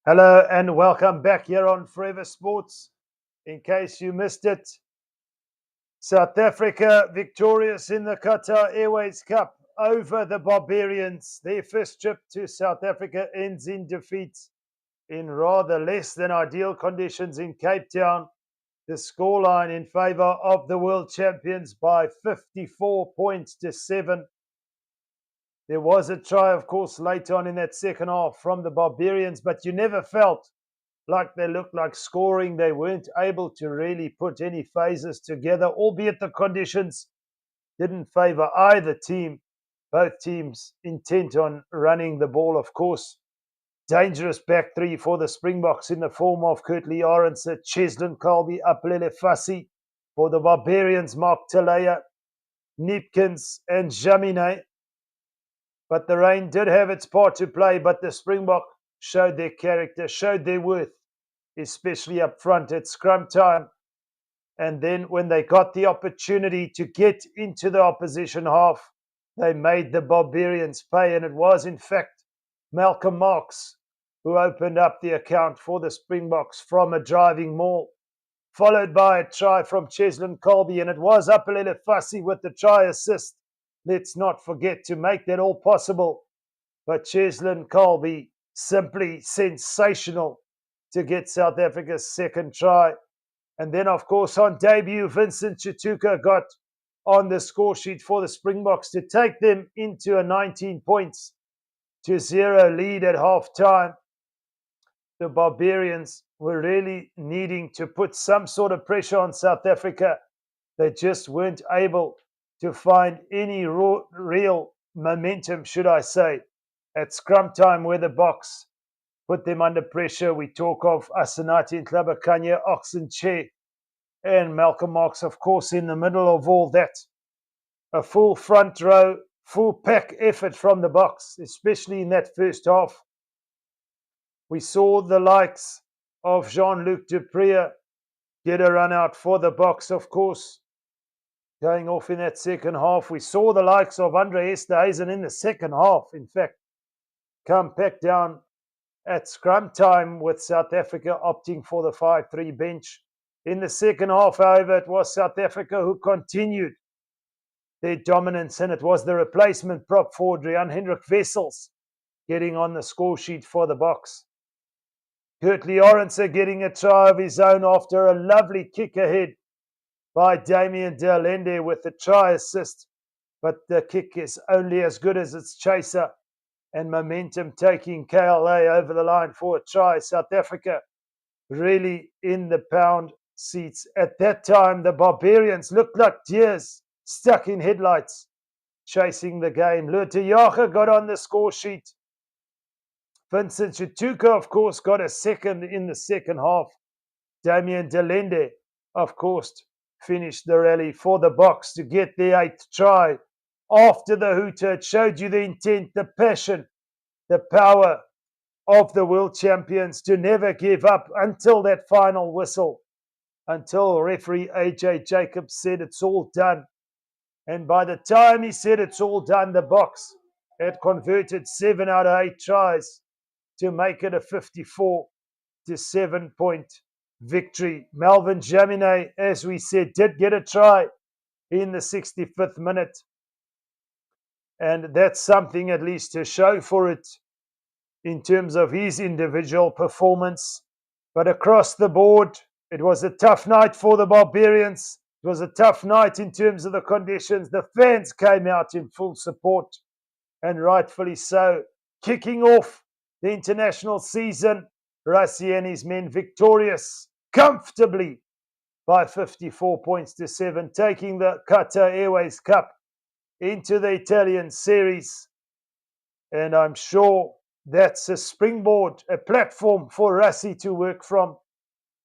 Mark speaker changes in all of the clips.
Speaker 1: Hello and welcome back here on Forever Sports. In case you missed it, South Africa victorious in the Qatar Airways Cup over the Barbarians. Their first trip to South Africa ends in defeat in rather less than ideal conditions in Cape Town. The scoreline in favour of the world champions by 54 points to 7. There was a try, of course, later on in that second half from the Barbarians, but you never felt like they looked like scoring. They weren't able to really put any phases together, albeit the conditions didn't favour either team. Both teams intent on running the ball, of course. Dangerous back three for the Springboks in the form of Kurtley Arendse, Cheslin Colby, Apelele Fassi. For the Barbarians, Mark Talaya, Nipkins and Jamine. But the rain did have its part to play, but the Springbok showed their character, showed their worth, especially up front at scrum time. And then when they got the opportunity to get into the opposition half, they made the Barbarians pay. And it was, in fact, Malcolm Marx who opened up the account for the Springboks from a driving maul, followed by a try from Cheslin Colby. And it was Apelele Fassi with the try assist. Let's not forget to make that all possible. But Cheslin Colby, simply sensational to get South Africa's second try. And then, of course, on debut, Vincent Chituka got on the score sheet for the Springboks to take them into a 19 points to 0 lead at half-time. The Barbarians were really needing to put some sort of pressure on South Africa. They just weren't able to find any real momentum, should I say, at scrum time where the Boks put them under pressure. We talk of Asenati Ntlabakanya, Oxenche, and Malcolm Marx, of course, in the middle of all that. A full front row, full pack effort from the Boks, especially in that first half. We saw the likes of Jean-Luc Dupree get a run out for the Boks, of course, going off in that second half. We saw the likes of Andre Esterhuizen in the second half, in fact, come back down at scrum time with South Africa opting for the 5-3 bench. In the second half, however, it was South Africa who continued their dominance, and it was the replacement prop forward, Jan-Hendrik Wessels, getting on the score sheet for the Boks. Kurtley Arendse getting a try of his own after a lovely kick ahead by Damian de Allende with the try assist. But the kick is only as good as its chaser, and momentum taking KLA over the line for a try. South Africa really in the pound seats. At that time, the Barbarians looked like deers stuck in headlights, chasing the game. Lutayaga got on the score sheet. Vincent Chituka, of course, got a second in the second half. Damian de Allende, of course, finished the rally for the Boks to get the 8th try. After the hooter, it showed you the intent, the passion, the power of the world champions to never give up until that final whistle, until referee AJ Jacobs said it's all done. And by the time he said it's all done, the Boks had converted 7 out of 8 tries to make it a 54-7 point victory. Melvin Jamine, as we said, did get a try in the 65th minute. And that's something at least to show for it in terms of his individual performance. But across the board, it was a tough night for the Barbarians. It was a tough night in terms of the conditions. The fans came out in full support, and rightfully so. Kicking off the international season, Rassie and his men victorious comfortably by 54 points to 7, taking the Qatar Airways Cup into the Italian series. And I'm sure that's a springboard, a platform for Rassie to work from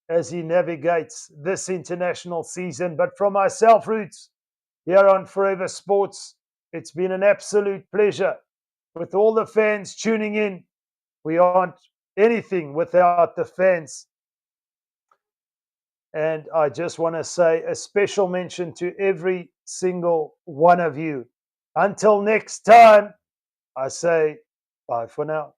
Speaker 1: as he navigates this international season. But from myself, Roots, here on Forever Sports, it's been an absolute pleasure with all the fans tuning in. We aren't anything without the fans. And I just want to say a special mention to every single one of you. Until next time, I say bye for now.